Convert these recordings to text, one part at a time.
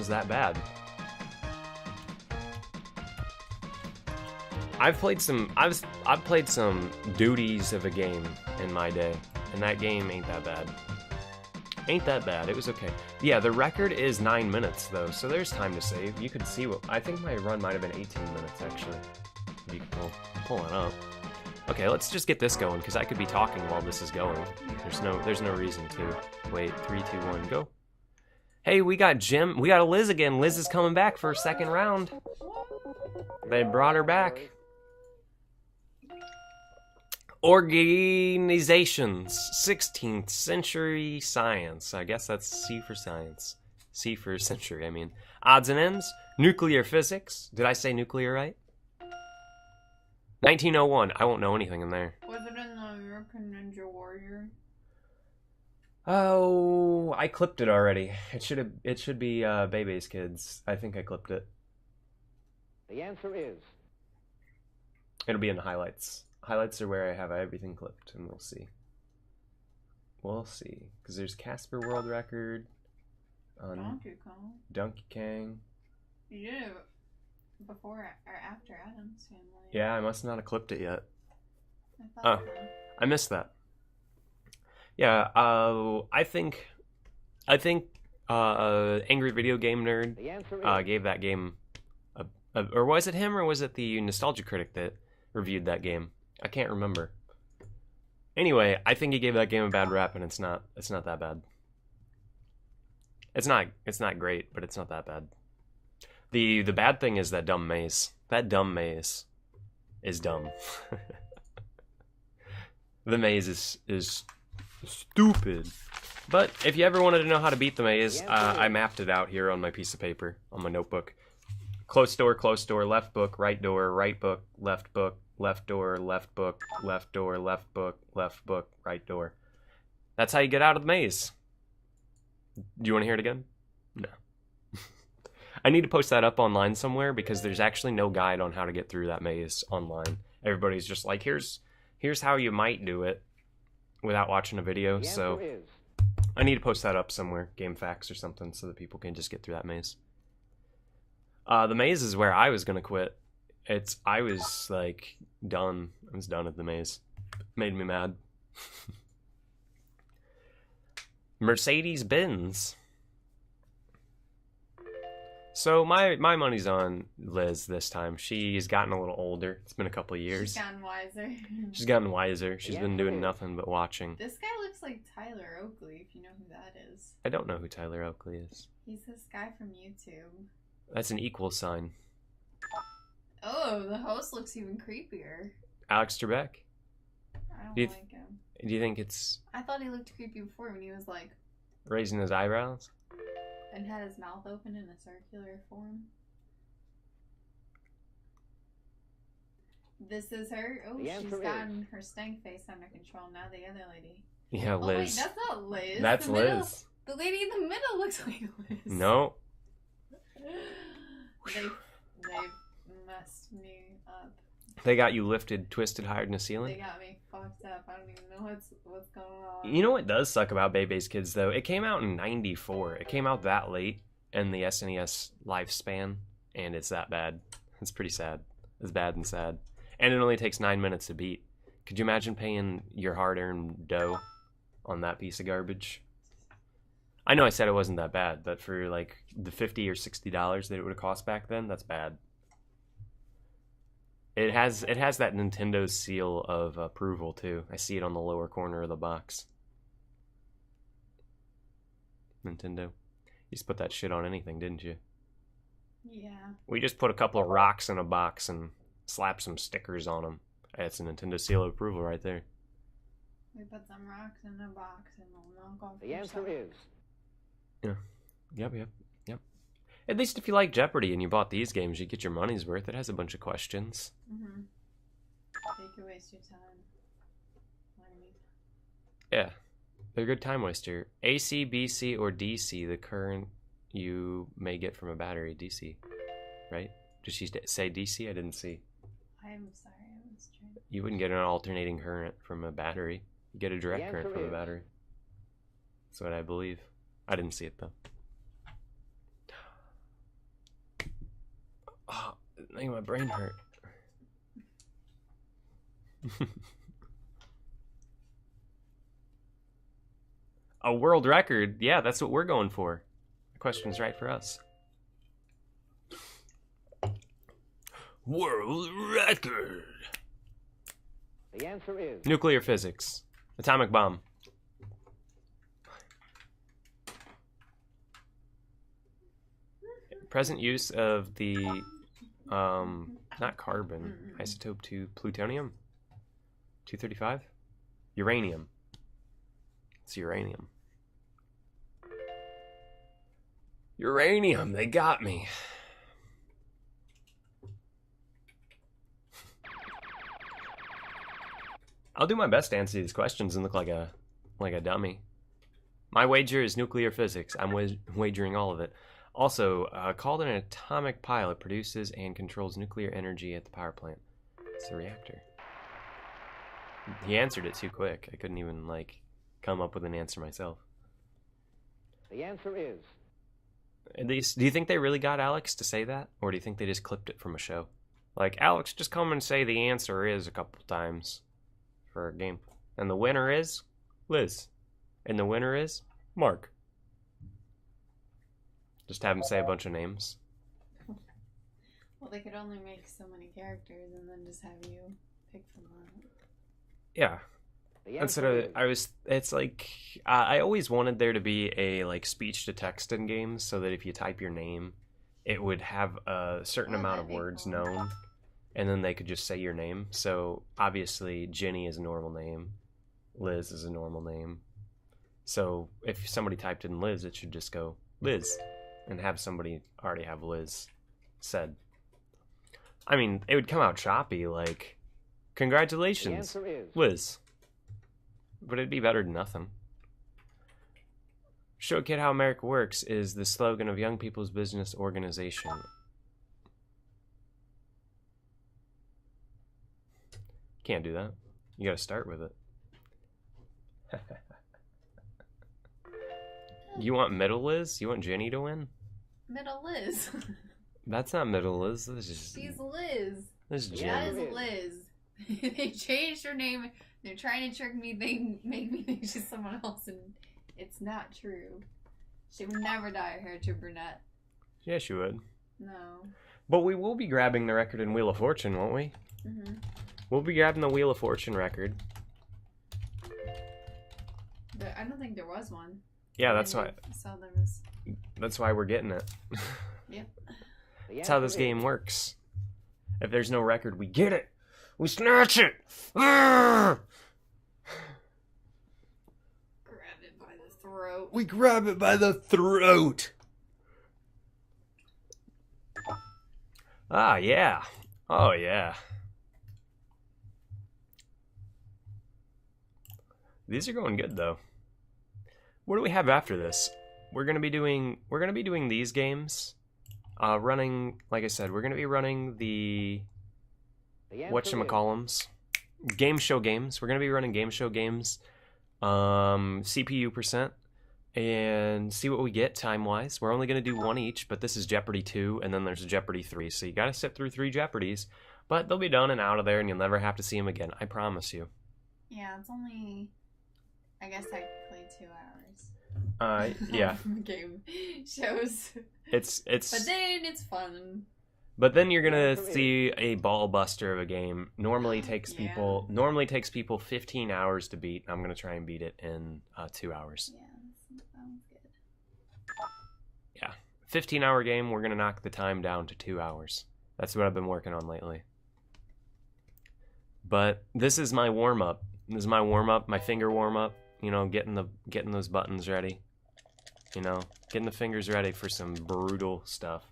was that bad. I've played some duties of a game in my day, and that game ain't that bad. Ain't that bad. It was okay. Yeah, the record is 9 minutes though, so there's time to save. You could see what I think my run might have been 18 minutes actually. You can pull it up. Okay, let's just get this going because I could be talking while this is going. There's no reason to. Wait, 3, 2, 1, go. Hey, we got Jim. We got a Liz again. Liz is coming back for a second round. They brought her back. Organizations. 16th century science. I guess that's C for science. C for century, I mean. Odds and ends. Nuclear physics. Did I say nuclear right? 1901. I won't know anything in there. Was it in the American Ninja Warrior? Oh, I clipped it already. It should be Bebe's Kids. I think I clipped it. The answer is... It'll be in the highlights. Highlights are where I have everything clipped, and we'll see. We'll see. Because there's Casper World Record. Donkey Kong. Donkey Kong. You did it before or after Adam's Family. Yeah, I must not have clipped it yet. I thought so. I missed that. Yeah, I think Angry Video Game Nerd gave that game or was it him or was it the Nostalgia Critic that reviewed that game? I can't remember. Anyway, I think he gave that game a bad rap, and it's not that bad. It's not great, but it's not that bad. The bad thing is that dumb maze. That dumb maze is dumb. The maze is stupid. But if you ever wanted to know how to beat the maze, I mapped it out here on my piece of paper, on my notebook. Close door, left book, right book, left book, left door, left book, left door, left book, right door. That's how you get out of the maze. Do you want to hear it again? No. I need to post that up online somewhere because there's actually no guide on how to get through that maze online. Everybody's just like, here's how you might do it without watching a video. So I need to post that up somewhere, Game Facts or something, so that people can just get through that maze. The maze is where I was gonna quit. I was like done. I was done at the maze. Made me mad. Mercedes-Benz. So my money's on Liz this time. She's gotten a little older. It's been a couple of years. She's gotten wiser. She's gotten wiser. She's been doing nothing but watching. This guy looks like Tyler Oakley, if you know who that is. I don't know who Tyler Oakley is. He's this guy from YouTube. That's an equal sign. Oh, the host looks even creepier. Alex Trebek? I don't like him. Do you think it's... I thought he looked creepy before when he was like... raising his eyebrows? And had his mouth open in a circular form. This is her. Oh, she's gotten her stank face under control. Now the other lady. Yeah, Liz. Oh, wait, that's not Liz. That's Liz. The lady in the middle looks like Liz. No. They messed me up. They got you lifted, twisted, higher than the ceiling? They got me fucked up. I don't even know what's going on. You know what does suck about Bebe's Kids, though? It came out in 94. It came out that late in the SNES lifespan, and it's that bad. It's pretty sad. It's bad and sad. And it only takes 9 minutes to beat. Could you imagine paying your hard-earned dough on that piece of garbage? I know I said it wasn't that bad, but for like the $50 or $60 that it would have cost back then, that's bad. It has that Nintendo seal of approval too. I see it on the lower corner of the box. Nintendo. You just put that shit on anything, didn't you? Yeah. We just put a couple of rocks in a box and slapped some stickers on them. That's a Nintendo seal of approval right there. We put some rocks in a box and we'll knock off. The answer is... Yeah. Yep. At least if you like Jeopardy and you bought these games, you get your money's worth. It has a bunch of questions. Mm-hmm. They could waste your time. Yeah. They're a good time waster. AC, BC, or DC, the current you may get from a battery. DC. Right? Did she say DC? I didn't see. I'm sorry, I was trying. You wouldn't get an alternating current from a battery. You get a direct current from a battery. That's what I believe. I didn't see it, though. Making my brain hurt. A world record? Yeah, that's what we're going for. The question's right for us. World record. The answer is Nuclear physics. Atomic bomb. Present use of the, not carbon, isotope to plutonium? 235? Uranium. It's uranium. Uranium, they got me. I'll do my best to answer these questions and look like a dummy. My wager is nuclear physics. I'm wagering all of it. Also, called an atomic pilot, produces and controls nuclear energy at the power plant. It's the reactor. He answered it too quick. I couldn't even, like, come up with an answer myself. The answer is Do you think they really got Alex to say that? Or do you think they just clipped it from a show? Like, Alex, just come and say the answer is a couple times for a game. And the winner is Liz. And the winner is Mark. Just have him say a bunch of names. Well, they could only make so many characters and then just have you pick them out. Yeah. Instead of, it's like, I always wanted there to be a, like, speech to text in games so that if you type your name, it would have a certain amount of words known, and then they could just say your name. So, obviously, Jenny is a normal name. Liz is a normal name. So, if somebody typed in Liz, it should just go, Liz, and have somebody already have Liz said. I mean, it would come out choppy, like, congratulations, Liz. But it'd be better than nothing. Show a kid how America works is the slogan of Young People's Business Organization. Can't do that. You gotta start with it. You want middle Liz? You want Jenny to win? Middle Liz. That's not middle Liz. This is just, She's Liz. this is That Jenny. is Liz. They changed her name. They're trying to trick me. They make me think she's someone else, and it's not true. She would never dye her hair to brunette. Yeah, she would. No. But we will be grabbing the record in Wheel of Fortune, won't we? Mm-hmm. We'll be grabbing the Wheel of Fortune record. But I don't think there was one. Yeah, that's why. I saw there was. That's why we're getting it. Yep. That's how this game works. If there's no record, we get it. We snatch it. Arrgh! Grab it by the throat. We grab it by the throat. Ah, yeah. Oh, yeah. These are going good, though. What do we have after this? We're gonna be doing these games. Running, like I said, we're gonna be running the whatchamacallums. Game show games. We're gonna be running game show games. CPU percent. And see what we get time-wise. We're only gonna do one each, but this is Jeopardy 2, and then there's Jeopardy 3. So you gotta sit through 3 Jeopardies. But they'll be done and out of there, and you'll never have to see them again. I promise you. Yeah, it's only, I guess technically 2 hours. Yeah. Game shows. It's. But then it's fun. But then you're gonna see a ball buster of a game. Normally takes people 15 hours to beat. I'm gonna try and beat it in 2 hours. Yeah, that sounds good. Yeah, 15-hour game. We're gonna knock the time down to 2 hours. That's what I've been working on lately. But this is my warm up. This is my warm up. My finger warm up. You know, getting those buttons ready. You know, getting the fingers ready for some brutal stuff.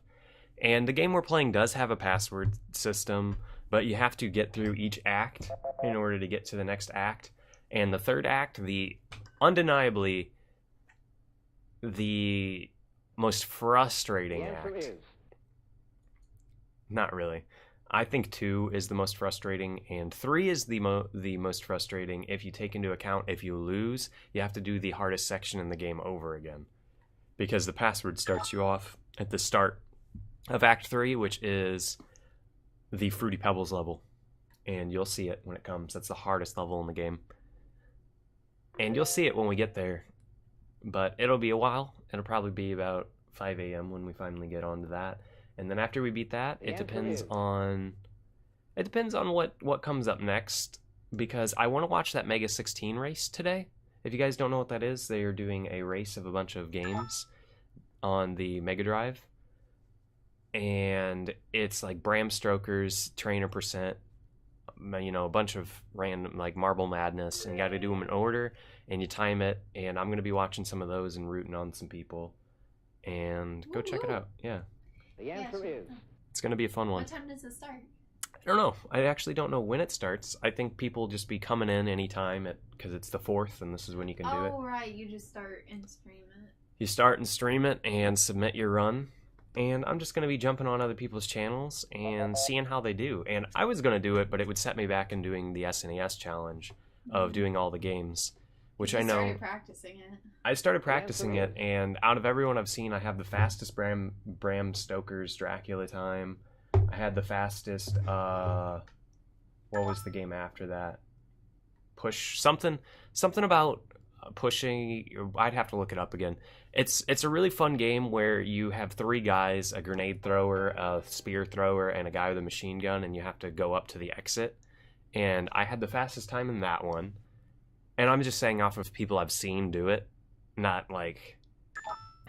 And the game we're playing does have a password system, but you have to get through each act in order to get to the next act. And the third act, undeniably the most frustrating act. Not really. I think 2 is the most frustrating, and 3 is the most frustrating if you take into account if you lose, you have to do the hardest section in the game over again. Because the password starts you off at the start of Act 3, which is the Fruity Pebbles level. And you'll see it when it comes. That's the hardest level in the game. And you'll see it when we get there. But it'll be a while. It'll probably be about 5 a.m. when we finally get onto that. And then after we beat that, it depends on what comes up next. Because I want to watch that Mega 16 race today. If you guys don't know what that is, they are doing a race of a bunch of games on the Mega Drive. And it's like Bram Stoker's Trainer Percent, a bunch of random, like Marble Madness, and you got to do them in order, and you time it, and I'm going to be watching some of those and rooting on some people. And go check it out. Yeah. The answer is. It's going to be a fun one. What time does it start? I don't know. I actually don't know when it starts. I think people just be coming in anytime because it's the 4th, and this is when you can do it. Oh, right. You just start and stream it. You start and stream it and submit your run. And I'm just going to be jumping on other people's channels and seeing how they do. And I was going to do it, but it would set me back in doing the SNES challenge of doing all the games, which I know. Started practicing it. I started practicing it, and out of everyone I've seen, I have the fastest Bram Stoker's Dracula time. I had the fastest, what was the game after that? Push something about pushing. I'd have to look it up again. It's a really fun game where you have 3 guys, a grenade thrower, a spear thrower, and a guy with a machine gun, and you have to go up to the exit. And I had the fastest time in that one. And I'm just saying off of people I've seen do it, not like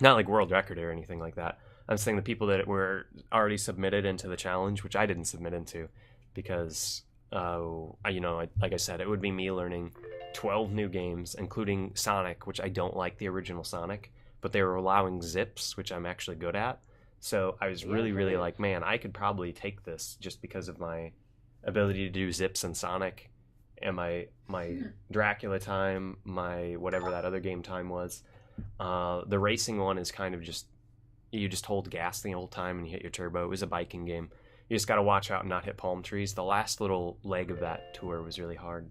world record or anything like that. I'm saying the people that were already submitted into the challenge, which I didn't submit into because, like I said, it would be me learning 12 new games, including Sonic, which I don't like the original Sonic, but they were allowing zips, which I'm actually good at. So I was really like, man, I could probably take this just because of my ability to do zips in Sonic and my Dracula time, my whatever that other game time was. The racing one is kind of just, you just hold gas the whole time and you hit your turbo. It was a biking game. You just got to watch out and not hit palm trees. The last little leg of that tour was really hard.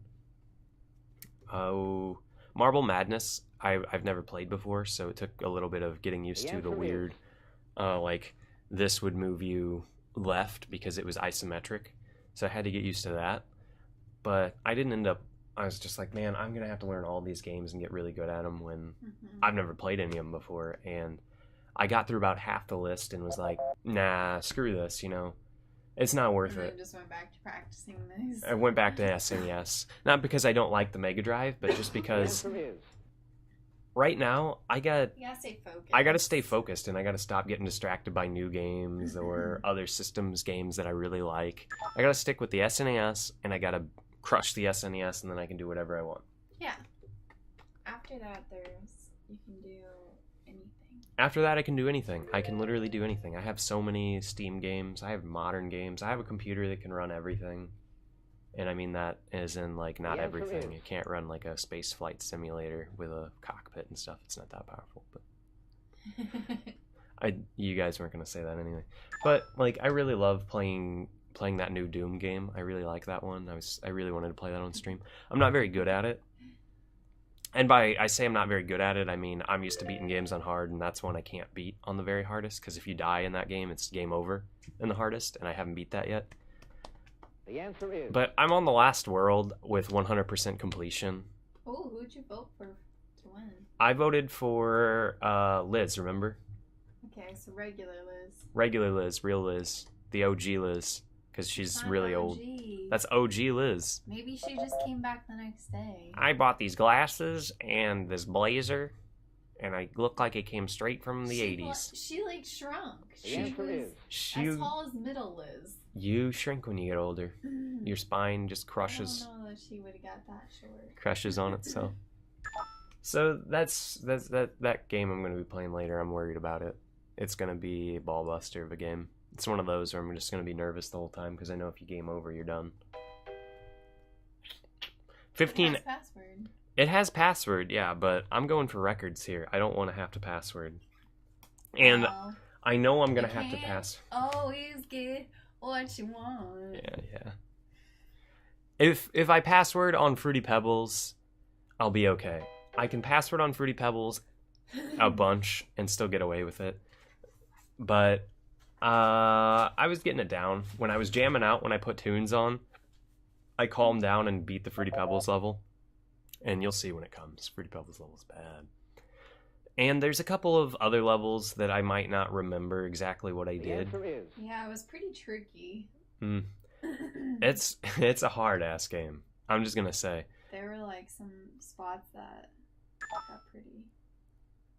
Oh, Marble Madness, I've never played before, so it took a little bit of getting used to the weird, like this would move you left because it was isometric, so I had to get used to that. But I didn't end up, I was just like, man, I'm going to have to learn all these games and get really good at them when I've never played any of them before. And I got through about half the list and was like, nah, screw this, It's not worth it. I just went back to practicing these. I went back to SNES. Not because I don't like the Mega Drive, but just because right now I gotta stay focused. I gotta stay focused, and I gotta stop getting distracted by new games or other systems games that I really like. I gotta stick with the SNES, and I gotta crush the SNES, and then I can do whatever I want. Yeah. After that, you can do anything. After that, I can do anything. I can literally do anything. I have so many Steam games. I have modern games. I have a computer that can run everything. And I mean that as in, like, not everything. It can't run, like, a space flight simulator with a cockpit and stuff. It's not that powerful. But you guys weren't going to say that anyway. But, like, I really love playing that new Doom game. I really like that one. I really wanted to play that on stream. I'm not very good at it. And by I say I'm not very good at it, I mean I'm used to beating games on hard, and that's one I can't beat on the very hardest, because if you die in that game, it's game over in the hardest, and I haven't beat that yet. The answer is. But I'm on the last world with 100% completion. Oh, who'd you vote for to win? I voted for Liz, remember? Okay, so regular Liz. Regular Liz, real Liz, the OG Liz, because she's really old. That's OG Liz. Maybe she just came back the next day. I bought these glasses and this blazer, and I look like it came straight from the 80s. She like shrunk. She was as tall as middle Liz. You shrink when you get older. Your spine just crushes. I don't know that she would have got that short. Crushes on itself. So that's that game I'm going to be playing later. I'm worried about it. It's going to be a ball buster of a game. It's one of those where I'm just going to be nervous the whole time because I know if you game over, you're done. 15. It has password. It has password, yeah, but I'm going for records here. I don't want to have to password. And I know I'm going to have to pass. Always get what you want. Yeah. If I password on Fruity Pebbles, I'll be okay. I can password on Fruity Pebbles a bunch and still get away with it. But I was getting it down. When I was jamming out, when I put tunes on, I calmed down and beat the Fruity Pebbles level. And you'll see when it comes. Fruity Pebbles level's bad. And there's a couple of other levels that I might not remember exactly what I The did. answer is. Yeah, it was pretty tricky. It's a hard-ass game. I'm just gonna say. There were like some spots that got pretty.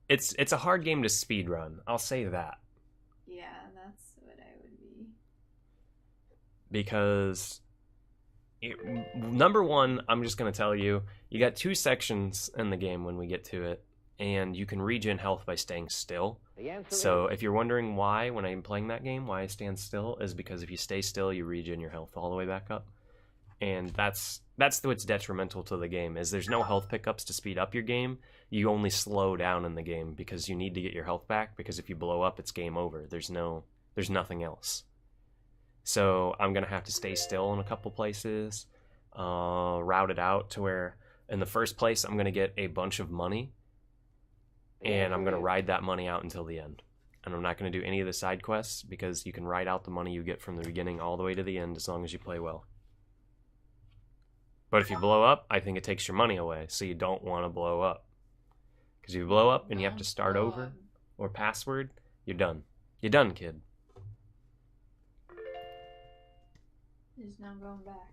It's a hard game to speedrun. I'll say that. Yeah, that's what I would be. Because number one, I'm just gonna tell you, you got 2 sections in the game when we get to it, and you can regen health by staying still. The answer So is. if you're wondering why, when I'm playing that game, why I stand still, is because if you stay still, you regen your health all the way back up. And that's what's detrimental to the game, is there's no health pickups to speed up your game. You only slow down in the game because you need to get your health back, because if you blow up, it's game over. There's nothing else. So I'm going to have to stay still in a couple places, route it out to where, in the first place, I'm going to get a bunch of money, and I'm going to ride that money out until the end. And I'm not going to do any of the side quests, because you can ride out the money you get from the beginning all the way to the end as long as you play well. But if you blow up, I think it takes your money away, so you don't want to blow up. Because if you blow up and you have to start over, or password, you're done. You're done, kid. There's no going back.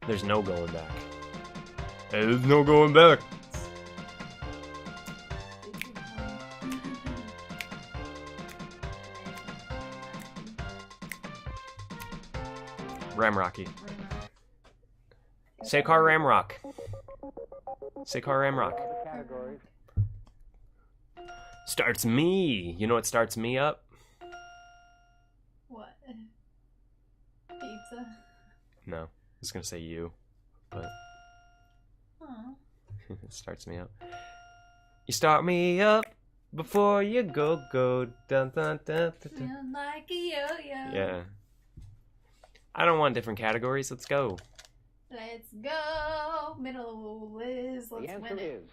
There's no going back. There's no going back. Ramrocky. Sekar Ramrock. Sekar Ramrock. All the categories. Starts me. You know what starts me up? What? Pizza? No. I was going to say you. But Aw. it starts me up. You start me up before you go. Dun, dun, dun, dun, dun. Feel like a yo-yo. Yeah. I don't want different categories. Let's go. Let's go. Middle is. The Let's answer win it. is.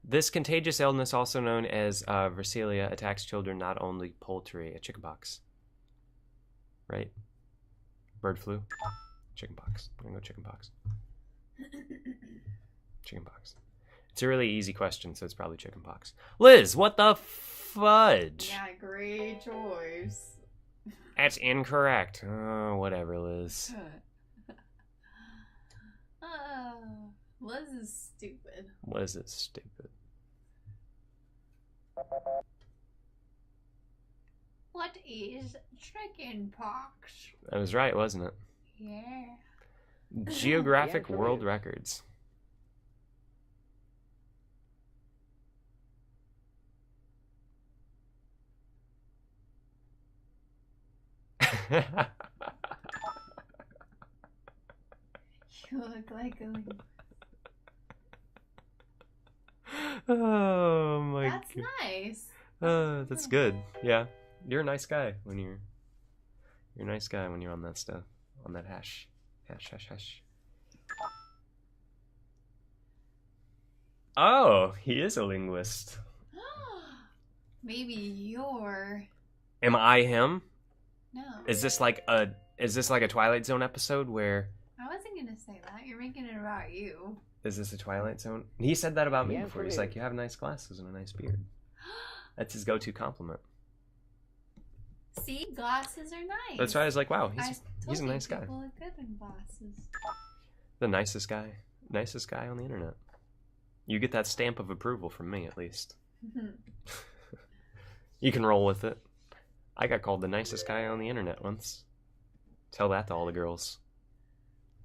This contagious illness, also known as Varicella, attacks children, not only poultry. A chickenpox. Right? Bird flu? Chickenpox. I'm gonna go chickenpox. Chickenpox. It's a really easy question, so it's probably chickenpox. Liz, what the fudge? Yeah, great choice. That's incorrect. Oh, whatever, Liz. Liz is stupid. Liz is stupid. What is chicken pox? I was right, wasn't it? Yeah. Geographic The answer World is- Records. You look like a. Oh my That's god. nice. That's good. Yeah. You're a nice guy when you're a nice guy when you're on that stuff. On that hash. Hash. Oh, he is a linguist. Maybe you're. Am I him? No. Is this like a Twilight Zone episode where I wasn't gonna say that. You're making it about you. is this a Twilight Zone? He said that about me The before. answer He's is- like, you have nice glasses and a nice beard. That's his go-to compliment. See, glasses are nice. That's why I was like, wow, I he's told a you nice guy. People look good in glasses. The nicest guy on the internet. You get that stamp of approval from me, at least. You can roll with it. I got called the nicest guy on the internet once. Tell that to all the girls.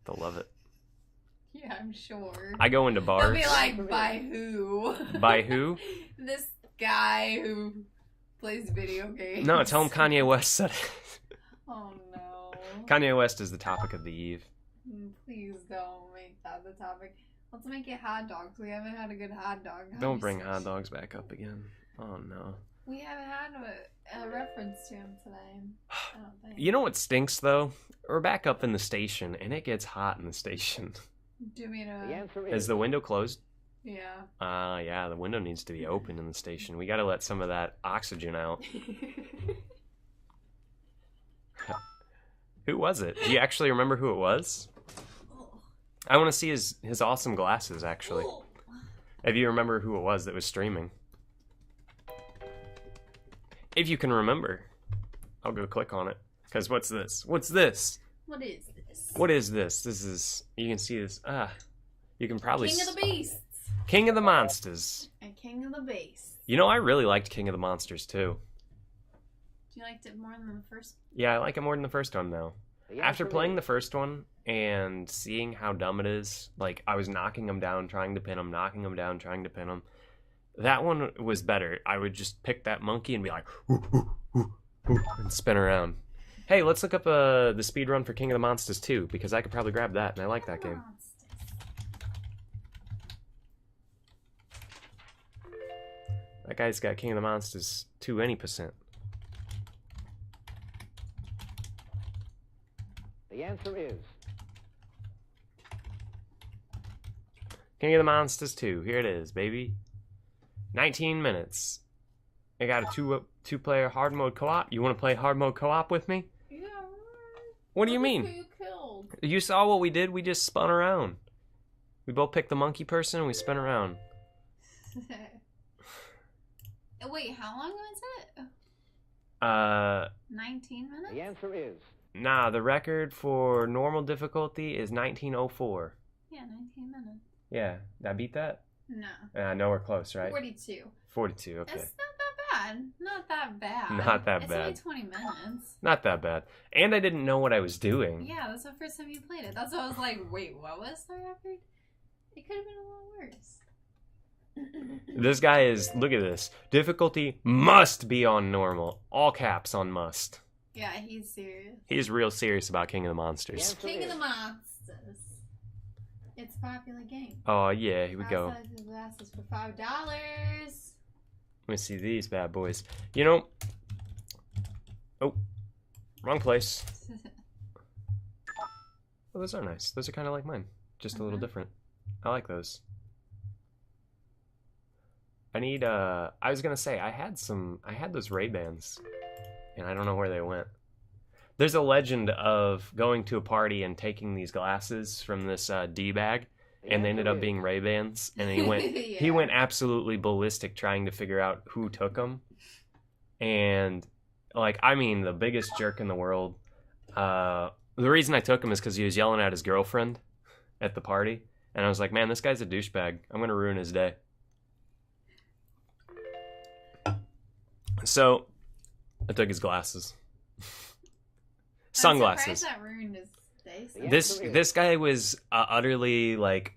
They'll love it. Yeah, I'm sure. I go into They'll bars. be like, by who? By who? This guy who plays video games. No, tell him Kanye West said it. Oh no. Kanye West is the topic of the eve. Please don't make that the topic. Let's make it hot dogs. We haven't had a good hot dog. Don't bring hot dogs back up again. Oh no. We haven't had a reference to him today. I don't think. You know what stinks though? We're back up in the station and it gets hot in the station. Do me The to. answer Is is. the window closed? Yeah. Yeah, the window needs to be open in the station. We gotta let some of that oxygen out. Who was it? Do you actually remember who it was? I want to see his awesome glasses, actually. If you remember who it was that was streaming. If you can remember. I'll go click on it. Because what's this? What's this? What is this? What is this? This is... You can see this. You can probably... King of the Beasts. King of the Monsters. And King of the Beasts. You know, I really liked King of the Monsters, too. You liked it more than the first? Yeah, I like it more than the first one, though. After playing the first one and seeing how dumb it is, like, I was knocking him down, trying to pin him, knocking him down, trying to pin him. That one was better. I would just pick that monkey and be like, ooh, ooh, ooh, ooh, and spin around. Hey, let's look up the speedrun for King of the Monsters 2, because I could probably grab that, and I like that game. That guy's got King of the Monsters 2 any percent. The answer is King of the Monsters 2. Here it is, baby. 19 minutes. I got a two-player hard mode co-op. You want to play hard mode co-op with me? Yeah. What do you mean? Who you killed? You saw what we did? We just spun around. We both picked the monkey person and we spin around. Wait, how long was it? 19 minutes? the answer is Nah, the record for normal difficulty is 1904. Yeah, 19 minutes. Yeah, did I beat that? No. I know we're close, right? 42. 42, okay. It's not that bad. Not that bad. Not that it's bad. It's only 20 minutes. Not that bad. And I didn't know what I was doing. Yeah, that's the first time you played it. That's why I was like, wait, what was the record? It could have been a lot worse. This guy is, look at this. Difficulty must be on normal. All caps on must. Yeah, he's serious. He's real serious about King of the Monsters. Yeah. King of the Monsters. It's a popular game. Oh, yeah, here we go. Outside the glasses for $5. Let me see these bad boys. You know... Oh, wrong place. Oh, those are nice. Those are kind of like mine. Just a little different. I like those. I need, I was gonna say, I had those Ray-Bans. And I don't know where they went. There's a legend of going to a party and taking these glasses from this D-bag, and they ended up being Ray-Bans, and he went Yeah. he went absolutely ballistic trying to figure out who took them. And like, I mean, the biggest jerk in the world. The reason I took him is because he was yelling at his girlfriend at the party, and I was like, man, this guy's a douchebag. I'm gonna ruin his day. So I took his glasses. Sunglasses. I'm surprised that ruined his day. This guy was utterly like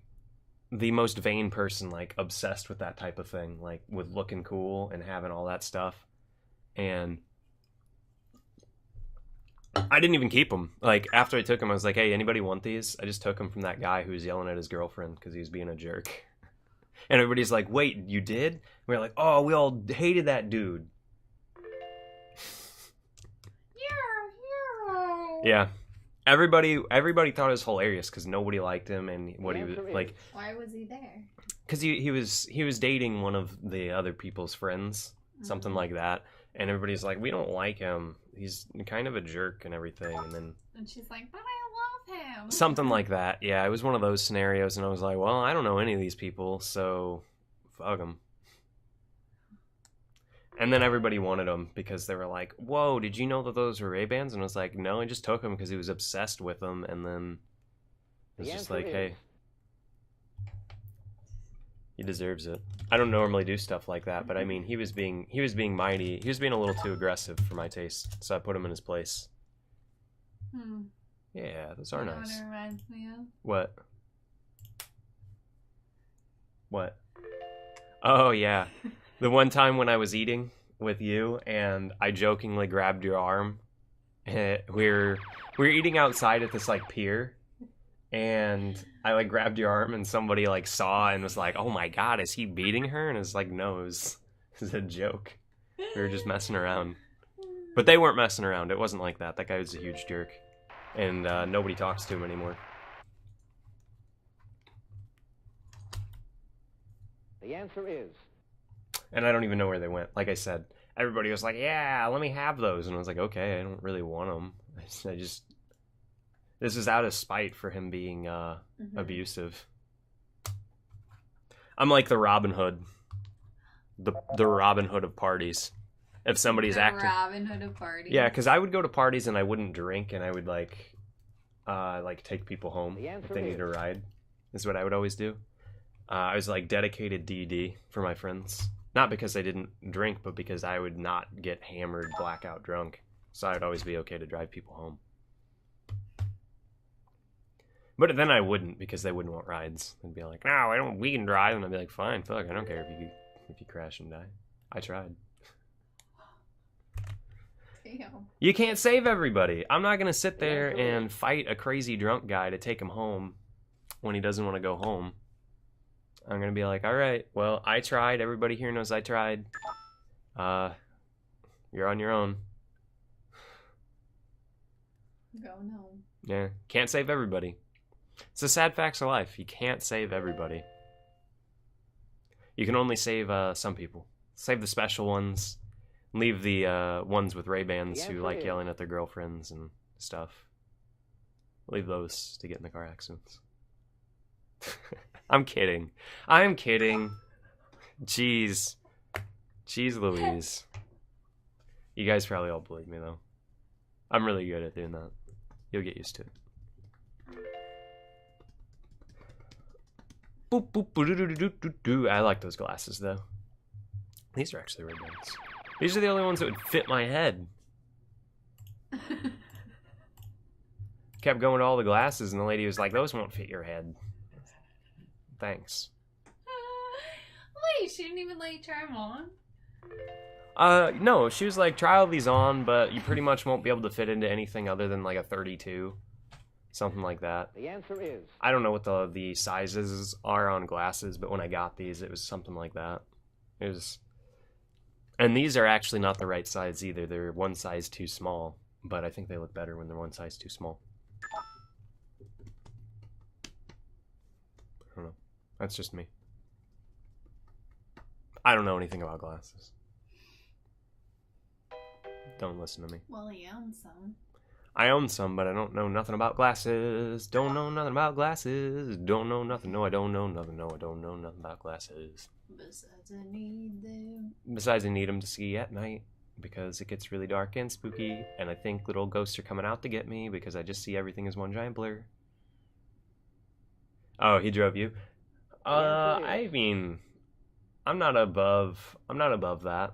the most vain person, like obsessed with that type of thing, like with looking cool and having all that stuff. And I didn't even keep them. Like after I took them, I was like, "Hey, anybody want these?" I just took them from that guy who was yelling at his girlfriend because he was being a jerk. And everybody's like, "Wait, you did?" We're like, "Oh, we all hated that dude." Yeah, everybody thought it was hilarious because nobody liked him and what he was like. Why was he there? Because he was dating one of the other people's friends, something like that, and everybody's like, we don't like him. He's kind of a jerk and everything, and she's like, but I love him. Something like that. Yeah, it was one of those scenarios, and I was like, well, I don't know any of these people, so fuck them. And then everybody wanted them because they were like, whoa, did you know that those were Ray-Bans? And I was like, no, I just took them because he was obsessed with them. And then it was just like, hey, he deserves it. I don't normally do stuff like that, but I mean, he was being mighty. He was being a little too aggressive for my taste. So I put him in his place. Yeah, those are nice. What it reminds me of? What? What? Oh, yeah. The one time when I was eating with you and I jokingly grabbed your arm. We were eating outside at this like pier, and I like grabbed your arm and somebody like saw and was like, "Oh my god, is he beating her?" And it's like, no, it was a joke. We were just messing around. But they weren't messing around. It wasn't like that. That guy was a huge jerk. And nobody talks to him anymore. The answer is. And I don't even know where they went. Like I said, everybody was like, yeah, let me have those. And I was like, okay, I don't really want them. I just this is out of spite for him being abusive. I'm like the Robin Hood. The Robin Hood of parties. If somebody's acting Robin Hood of parties. Yeah, because I would go to parties and I wouldn't drink, and I would like take people home if they needed a ride. Is what I would always do. I was like dedicated DD for my friends. Not because I didn't drink, but because I would not get hammered, blackout drunk. So I'd always be okay to drive people home. But then I wouldn't, because they wouldn't want rides. They'd be like, no, we can drive. And I'd be like, fine, fuck, I don't care if you crash and die. I tried. Damn. You can't save everybody. I'm not going to sit there and fight a crazy drunk guy to take him home when he doesn't want to go home. I'm going to be like, all right, well, I tried. Everybody here knows I tried. You're on your own. Going home. Yeah, can't save everybody. It's the sad facts of life. You can't save everybody. You can only save some people. Save the special ones. Leave the ones with Ray-Bans who like yelling at their girlfriends and stuff. Leave those to get in the car accidents. I'm kidding. I'm kidding. Jeez. Jeez Louise. You guys probably all believe me, though. I'm really good at doing that. You'll get used to it. Boop, boop, boo-doo-doo-doo-doo-doo. I like those glasses, though. These are actually Ray-Bans. These are the only ones that would fit my head. Kept going to all the glasses, and the lady was like, those won't fit your head. Thanks. Wait, she didn't even let you try them on? No, she was like, try all these on, but you pretty much won't be able to fit into anything other than like a 32. Something like that. The answer is. I don't know what the sizes are on glasses, but when I got these, it was something like that. It was... And these are actually not the right size either. They're one size too small, but I think they look better when they're one size too small. I don't know. That's just me. I don't know anything about glasses. Don't listen to me. Well, he owns some. I own some, but I don't know nothing about glasses. Don't know nothing about glasses. Don't know nothing. No, I don't know nothing. No, I don't know nothing about glasses. Besides, I need them. Besides, I need them to see at night because it gets really dark and spooky, and I think little ghosts are coming out to get me because I just see everything as one giant blur. Oh, he drove you? I mean, I'm not above that.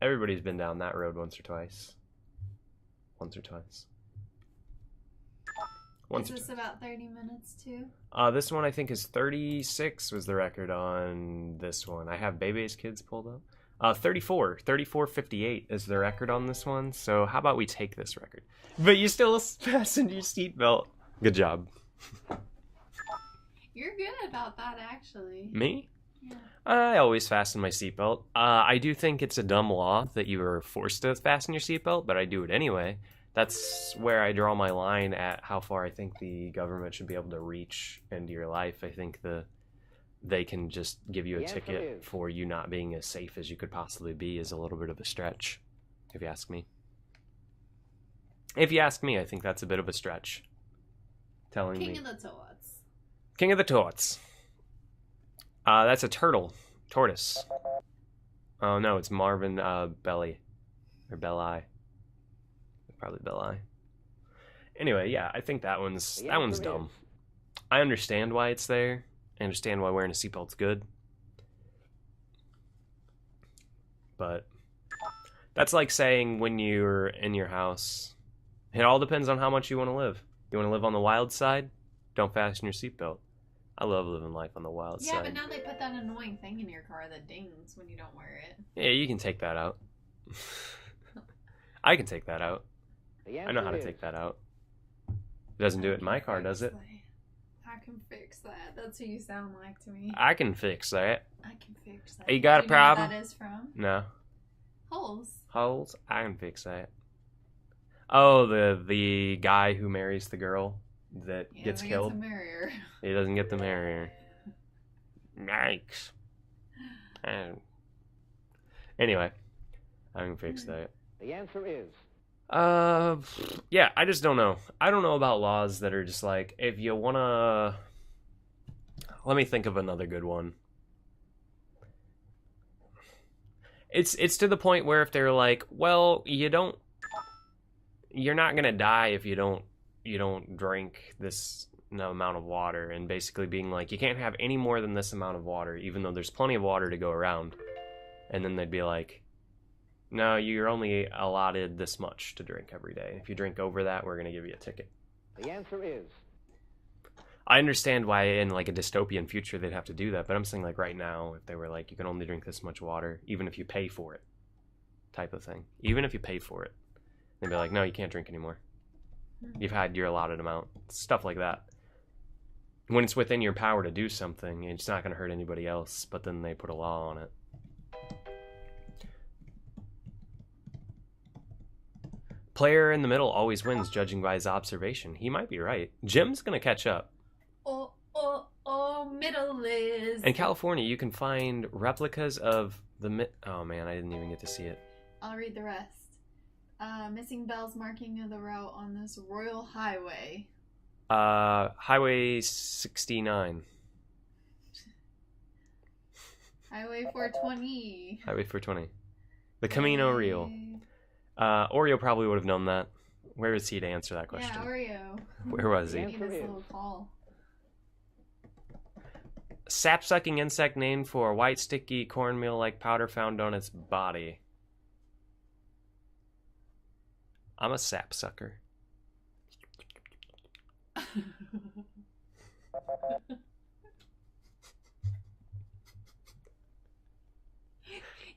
Everybody's been down that road once or twice. Once or twice. Is this about 30 minutes too? This one I think is 36 was the record on this one. I have Bebe's Kids pulled up. 34.58 is the record on this one. So how about we take this record? But you still fastened your seatbelt. Good job. You're good about that, actually. Me? Yeah. I always fasten my seatbelt. I do think it's a dumb law that you are forced to fasten your seatbelt, but I do it anyway. That's where I draw my line at how far I think the government should be able to reach into your life. I think they can just give you a ticket for you not being as safe as you could possibly be is a little bit of a stretch, if you ask me. If you ask me, I think that's a bit of a stretch. Telling me. King of the Torts. King of the Torts. That's a turtle. Tortoise. Oh no, it's Marvin Belly. Or Belli. Probably Belli. Anyway, yeah, I think that one's dumb. I understand why it's there. I understand why wearing a seatbelt's good. But that's like saying when you're in your house, it all depends on how much you want to live. You want to live on the wild side? Don't fasten your seatbelt. I love living life on the wild side. Yeah, but now they put that annoying thing in your car that dings when you don't wear it. Yeah, you can take that out. I can take that out. I know how to take that out. It doesn't do it in my car, does it? I can fix that. That's who you sound like to me. I can fix that. I can fix that. You got a problem? Do you know what that is from? No. Holes. Holes? I can fix that. Oh, the guy who marries the girl that gets killed. He doesn't get to marry her. He doesn't get to marry her. Yikes. Anyway, I can fix that. The answer is. Yeah, I just don't know. I don't know about laws that are just like, if you wanna... Let me think of another good one. It's to the point where if they're like, well, you're not gonna die if you don't drink this amount of water, and basically being like, you can't have any more than this amount of water, even though there's plenty of water to go around. And then they'd be like, no, you're only allotted this much to drink every day. If you drink over that, we're gonna give you a ticket. The answer is. I understand why in like a dystopian future they'd have to do that, but I'm saying like right now, if they were like, you can only drink this much water, even if you pay for it, type of thing. Even if you pay for it, they'd be like, no, you can't drink anymore. You've had your allotted amount. Stuff like that. When it's within your power to do something, it's not going to hurt anybody else, but then they put a law on it. Player in the middle always wins, judging by his observation. He might be right. Jim's going to catch up. Middle is. In California, you can find replicas of the... Oh, man, I didn't even get to see it. I'll read the rest. Missing bells marking the route on this royal highway. Highway 69. Highway 420. Highway 420. The Camino Real. Oreo probably would have known that. Where is he to answer that question? Yeah, Oreo. Where was he? Need this little call. Sap-sucking insect named for a white, sticky, cornmeal-like powder found on its body. I'm a sapsucker.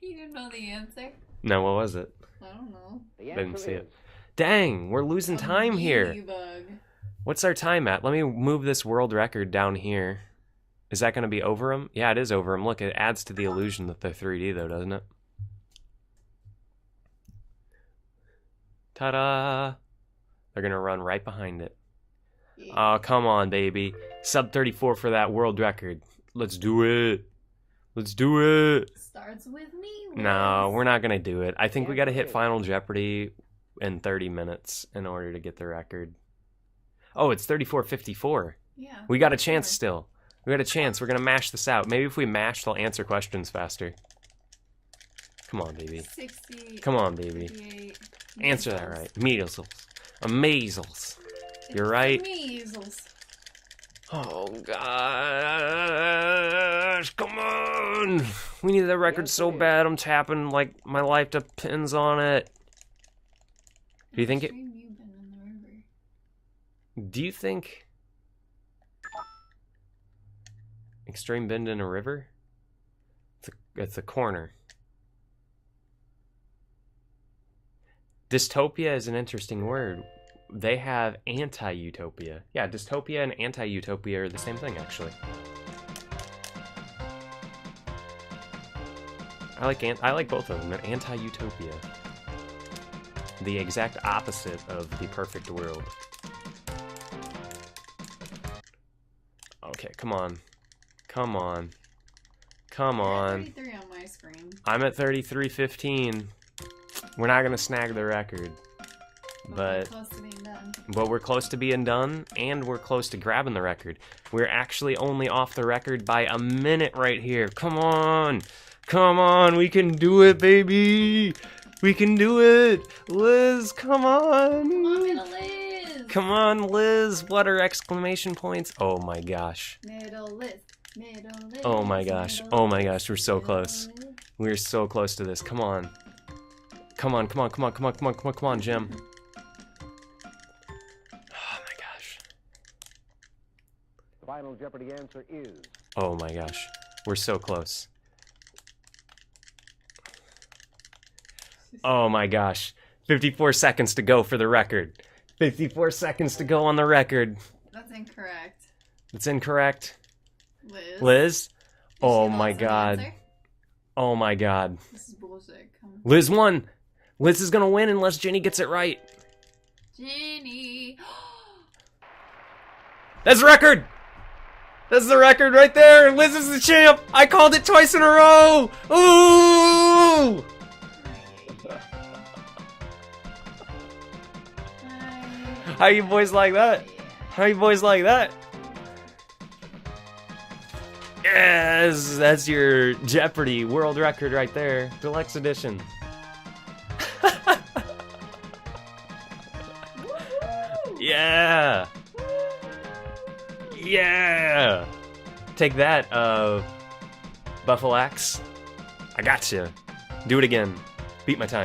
You didn't know the answer? No, what was it? I don't know. The Didn't answer see is. it. Dang, we're losing time here. Bug. What's our time at? Let me move this world record down here. Is that going to be over them? Yeah, it is over them. Look, it adds to the illusion that they're 3D, though, doesn't it? Ta-da! They're going to run right behind it. Yeah. Oh, come on, baby. Sub 34 for that world record. Let's do it. Let's do it. Starts with me. No, Liz. we're not going to do it. I think we got to hit Final Jeopardy in 30 minutes in order to get the record. Oh, it's 34:54. Yeah. We got a chance still. We got a chance. We're going to mash this out. Maybe if we mash, they'll answer questions faster. Come on, baby. 60. Come on, baby. 58. Answer that right. Measles. Measles. You're right. Measles. Oh, gosh. Come on. We need that record so bad. I'm tapping like my life depends on it. Do you think it... Extreme you've been in the river. Do you think... Extreme bend in a river? It's a corner. Dystopia is an interesting word. They have anti-utopia. Yeah, dystopia and anti-utopia are the same thing, actually. I like both of them. They're anti-utopia. The exact opposite of the perfect world. Okay, come on. Come on. Come on. 33 on my screen. I'm at 33:15. We're not gonna snag the record. We're close to being done. But we're close to being done, and we're close to grabbing the record. We're actually only off the record by a minute right here. Come on! Come on! We can do it, baby! We can do it! Liz, come on! Come on, Middle Liz! Come on, Liz! What are exclamation points? Oh my gosh. Middle Liz. Middle Liz. Oh my gosh. Oh my gosh, we're so close. We're so close to this. Come on. Come on, come on, come on, come on, come on, come on, come on, Jim. Oh my gosh. The Final Jeopardy answer is. Oh my gosh. We're so close. Oh my gosh. 54 seconds to go for the record. 54 seconds to go on the record. That's incorrect. It's incorrect. Liz? Liz? Did Oh she my lost an god. answer? Oh my god. This is bullshit. Come on. Liz won. Liz is gonna win unless Jenny gets it right. Jenny. That's the record! That's the record right there. Liz is the champ. I called it twice in a row. Ooh! How you boys like that? How you boys like that? Yes, that's your Jeopardy world record right there. Deluxe edition. Yeah! Yeah! Take that, Buffalo Axe. I gotcha. Do it again. Beat my time.